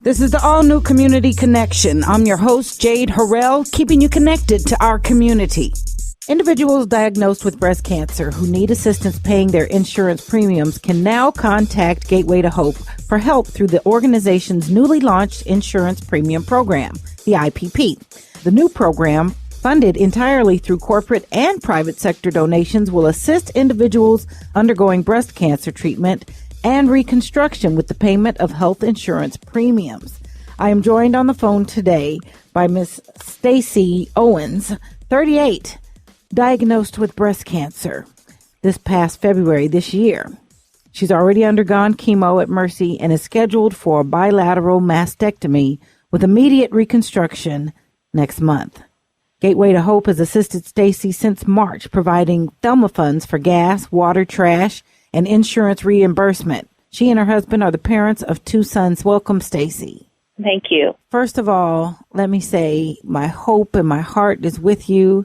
This is the all-new Community Connection. I'm your host, Jade Harrell, keeping you connected to our community. Individuals diagnosed with breast cancer who need assistance paying their insurance premiums can now contact Gateway to Hope for help through the organization's newly launched insurance premium program, the IPP. The new program, funded entirely through corporate and private sector donations, will assist individuals undergoing breast cancer treatment and reconstruction with the payment of health insurance premiums. I am joined on the phone today by Miss Stacie Owens, 38, diagnosed with breast cancer this past February this year. She's already undergone chemo at Mercy and is scheduled for a bilateral mastectomy with immediate reconstruction next month. Gateway to Hope has assisted Stacie since March, providing Thelma funds for gas, water, trash, and insurance reimbursement. She and her husband are the parents of 2 sons. Welcome, Stacie. Thank you. First of all, let me say my hope and my heart is with you,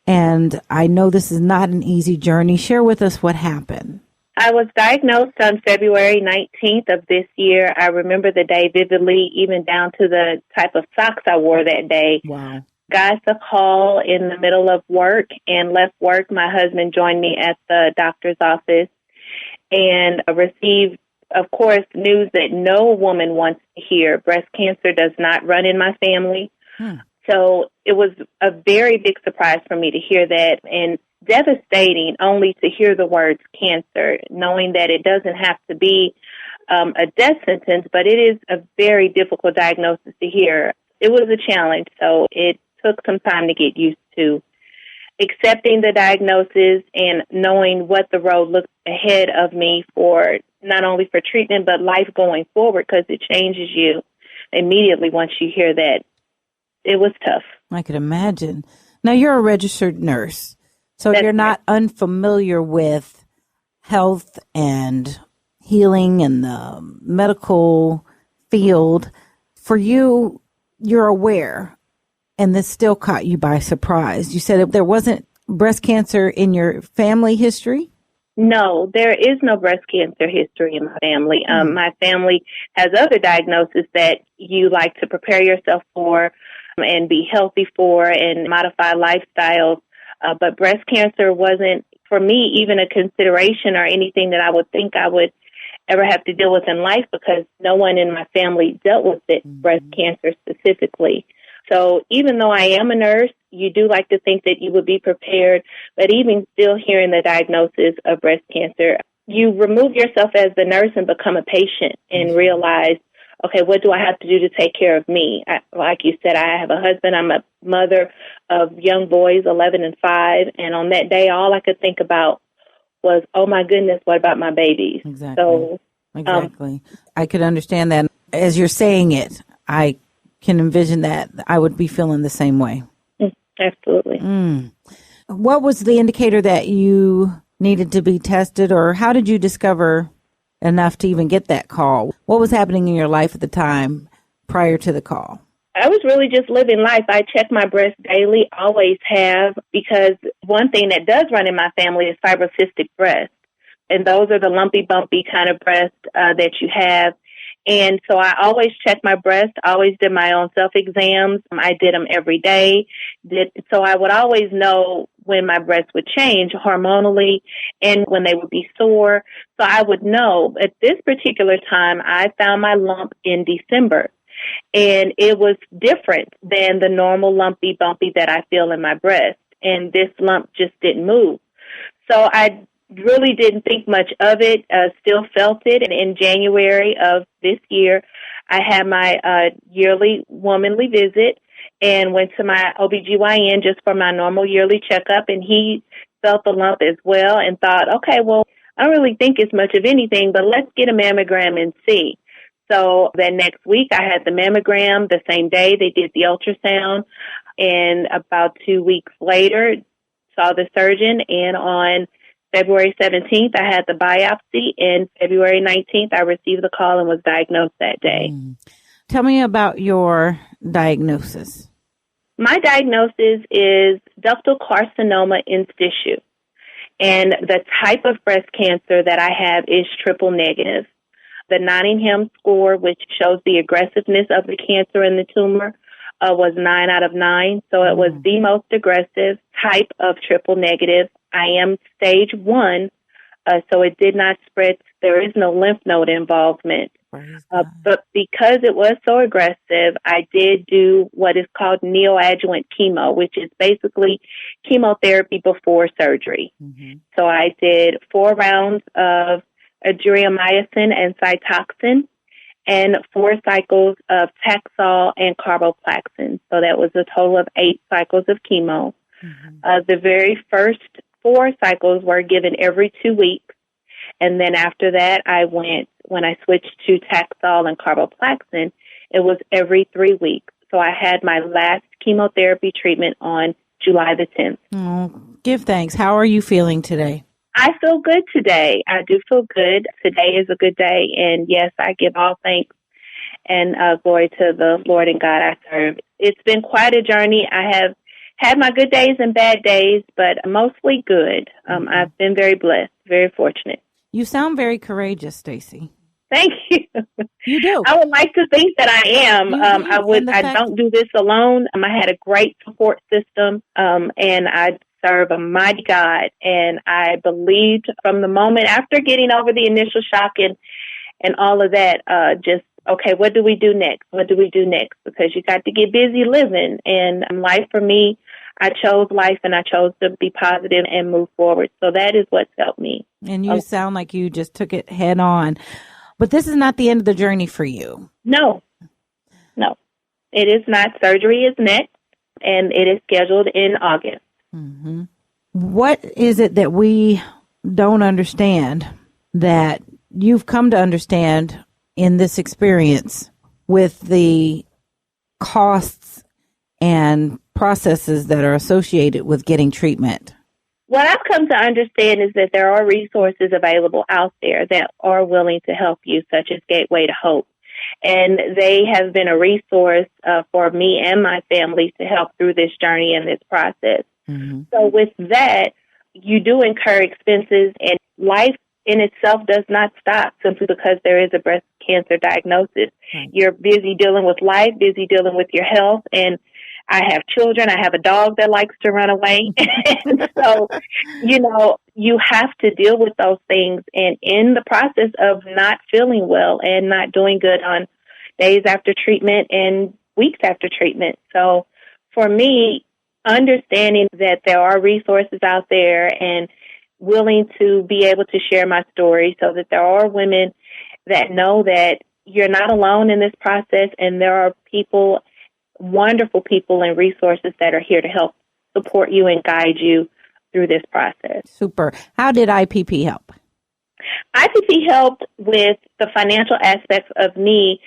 and I know this is not an easy journey. Share with us what happened. I was diagnosed on February 19th of this year. I remember the day vividly, even down to the type of socks I wore that day. Wow. Got a call in the middle of work and left work. My husband joined me at the doctor's office and received, of course, news that no woman wants to hear. Breast cancer does not run in my family. So it was a very big surprise for me to hear that, and devastating only to hear the words cancer, knowing that it doesn't have to be a death sentence, but it is a very difficult diagnosis to hear. It was a challenge, so it took some time to get used to accepting the diagnosis and knowing what the road looked ahead of me for not only for treatment, but life going forward, because it changes you immediately once you hear that. It was tough. I could imagine. Now, you're a registered nurse, so you're not unfamiliar with health and healing and the medical field. For you, you're aware, and this still caught you by surprise. You said there wasn't breast cancer in your family history? No, there is no breast cancer history in my family. My family has other diagnoses that you like to prepare yourself for and be healthy for and modify lifestyles. But breast cancer wasn't, for me, even a consideration or anything that I would think I would ever have to deal with in life, because no one in my family dealt with it, breast cancer specifically. So even though I am a nurse, you do like to think that you would be prepared, but even still hearing the diagnosis of breast cancer, you remove yourself as the nurse and become a patient and realize, okay, what do I have to do to take care of me? Like you said, I have a husband. I'm a mother of young boys, 11 and 5. And on that day, all I could think about was, oh, my goodness, what about my babies? Exactly. So, exactly. I could understand that. As you're saying it, I can envision that I would be feeling the same way. Absolutely. What was the indicator that you needed to be tested, or how did you discover enough to even get that call? What was happening in your life at the time prior to the call? I was really just living life. I check my breast daily, always have, because one thing that does run in my family is fibrocystic breast. And those are the lumpy, bumpy kind of breasts that you have. And so I always checked my breast, always did my own self-exams. I did them every day. So I would always know when my breasts would change hormonally and when they would be sore. So I would know. At this particular time, I found my lump in December. And it was different than the normal lumpy, bumpy that I feel in my breast. And this lump just didn't move. So I really didn't think much of it, still felt it. And in January of this year, I had my yearly womanly visit and went to my OBGYN just for my normal yearly checkup. And he felt the lump as well and thought, okay, well, I don't really think it's much of anything, but let's get a mammogram and see. So that next week, I had the mammogram. The same day, they did the ultrasound. And about 2 weeks later, saw the surgeon. And on February 17th, I had the biopsy, and February 19th, I received the call and was diagnosed that day. Tell me about your diagnosis. My diagnosis is ductal carcinoma in situ, and the type of breast cancer that I have is triple negative. The Nottingham score, which shows the aggressiveness of the cancer in the tumor, was 9 out of 9. So it was the most aggressive type of triple negative. I am stage 1, so it did not spread. There is no lymph node involvement. But because it was so aggressive, I did do what is called neoadjuvant chemo, which is basically chemotherapy before surgery. So I did 4 rounds of adriamycin and Cytoxan and 4 cycles of Taxol and carboplatin. So that was a total of 8 cycles of chemo. The very first 4 cycles were given every 2 weeks. And then after that, when I switched to Taxol and carboplatin, it was every 3 weeks. So I had my last chemotherapy treatment on July the 10th. Oh, give thanks. How are you feeling today? I feel good today. I do feel good. Today is a good day. And yes, I give all thanks and glory to the Lord and God I serve. It's been quite a journey. I have had my good days and bad days, but mostly good. I've been very blessed, very fortunate. You sound very courageous, Stacie. Thank you. You do. I would like to think that I am. I don't do this alone. I had a great support system, and I serve a mighty God. And I believed from the moment after getting over the initial shock and all of that, okay, what do we do next? What do we do next? Because you got to get busy living. And life for me, I chose life and I chose to be positive and move forward. So that is what's helped me. And you sound like you just took it head on. But this is not the end of the journey for you. No. It is not. Surgery is next, and it is scheduled in August. What is it that we don't understand that you've come to understand in this experience with the costs and processes that are associated with getting treatment? What I've come to understand is that there are resources available out there that are willing to help you, such as Gateway to Hope. And they have been a resource for me and my family to help through this journey and this process. So with that, you do incur expenses, and life in itself does not stop simply because there is a breast cancer diagnosis. You're busy dealing with life, busy dealing with your health, and I have children. I have a dog that likes to run away. And so, you have to deal with those things. And in the process of not feeling well and not doing good on days after treatment and weeks after treatment. So for me, understanding that there are resources out there and willing to be able to share my story so that there are women that know that you're not alone in this process, and there are people, wonderful people and resources that are here to help support you and guide you through this process. Super. How did IPP help? IPP helped with the financial aspects of me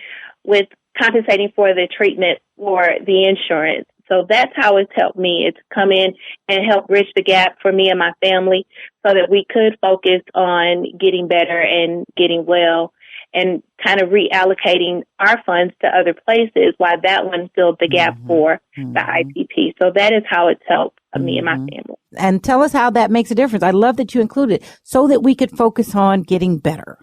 with compensating for the treatment for the insurance. So that's how it's helped me. It's come in and help bridge the gap for me and my family so that we could focus on getting better and getting well and kind of reallocating our funds to other places while that one filled the gap for the IPP. So that is how it's helped me and my family. And tell us how that makes a difference. I love that you included so that we could focus on getting better.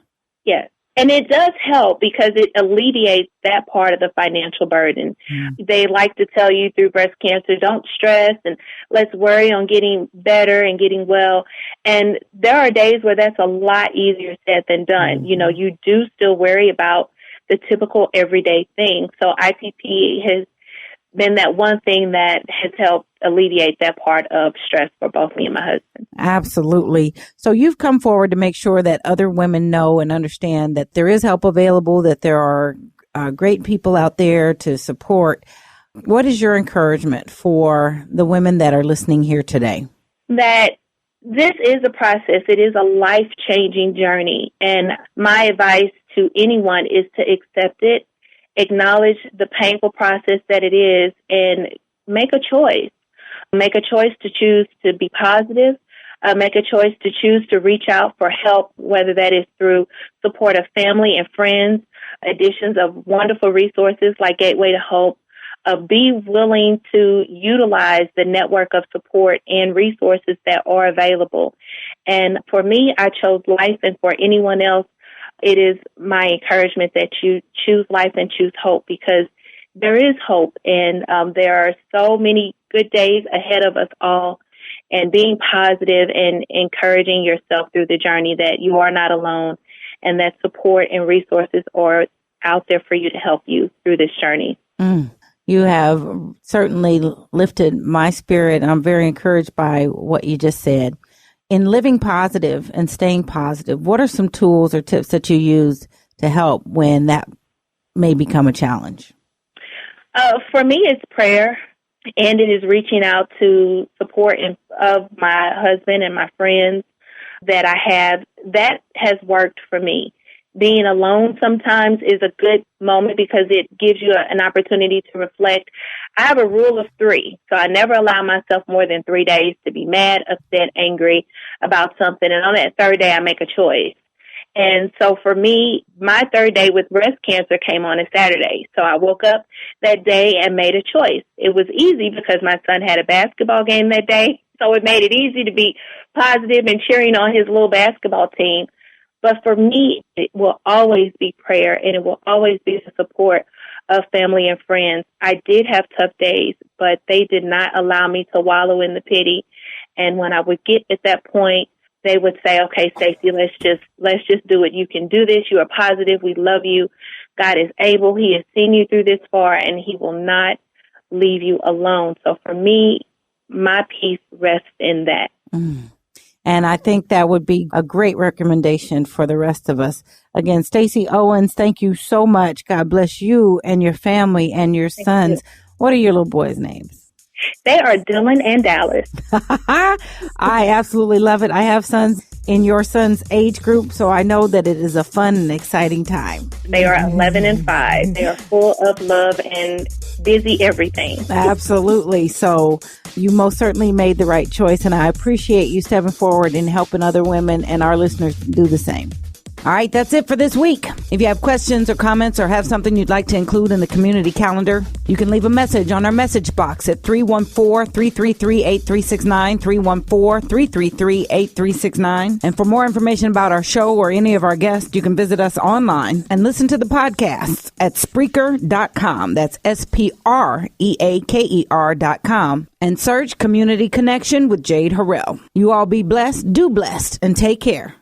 Yes. And it does help because it alleviates that part of the financial burden. They like to tell you through breast cancer, don't stress and let's worry on getting better and getting well. And there are days where that's a lot easier said than done. You do still worry about the typical everyday thing. So IPP has been that one thing that has helped alleviate that part of stress for both me and my husband. Absolutely. So you've come forward to make sure that other women know and understand that there is help available, that there are great people out there to support. What is your encouragement for the women that are listening here today? That this is a process. It is a life-changing journey. And my advice to anyone is to accept it, acknowledge the painful process that it is, and make a choice. Make a choice to choose to be positive. Make a choice to choose to reach out for help, whether that is through support of family and friends, additions of wonderful resources like Gateway to Hope. Be willing to utilize the network of support and resources that are available. And for me, I chose life, and for anyone else, it is my encouragement that you choose life and choose hope, because there is hope, and there are so many good days ahead of us all, and being positive and encouraging yourself through the journey that you are not alone, and that support and resources are out there for you to help you through this journey. You have certainly lifted my spirit. I'm very encouraged by what you just said. In living positive and staying positive, what are some tools or tips that you use to help when that may become a challenge? For me, it's prayer, and it is reaching out to support of my husband and my friends that I have. That has worked for me. Being alone sometimes is a good moment because it gives you an opportunity to reflect. I have a rule of 3, so I never allow myself more than 3 days to be mad, upset, angry about something. And on that 3rd day, I make a choice. And so for me, my 3rd day with breast cancer came on a Saturday. So I woke up that day and made a choice. It was easy because my son had a basketball game that day. So it made it easy to be positive and cheering on his little basketball team. But for me, it will always be prayer, and it will always be the support of family and friends. I did have tough days, but they did not allow me to wallow in the pity. And when I would get at that point, they would say, "Okay, Stacie, let's just do it. You can do this. You are positive. We love you. God is able. He has seen you through this far, and He will not leave you alone." So for me, my peace rests in that. And I think that would be a great recommendation for the rest of us. Again, Stacie Owens, thank you so much. God bless you and your family and your sons. What are your little boys' names? They are Dylan and Dallas. I absolutely love it. I have sons in your son's age group, so I know that it is a fun and exciting time. They are 11 and 5. They are full of love and busy everything. Absolutely. So you most certainly made the right choice, and I appreciate you stepping forward and helping other women and our listeners do the same. All right, that's it for this week. If you have questions or comments or have something you'd like to include in the community calendar, you can leave a message on our message box at 314-333-8369, 314-333-8369. And for more information about our show or any of our guests, you can visit us online and listen to the podcasts at Spreaker.com. That's Spreaker.com. And search Community Connection with Jade Harrell. You all be blessed, do blessed, and take care.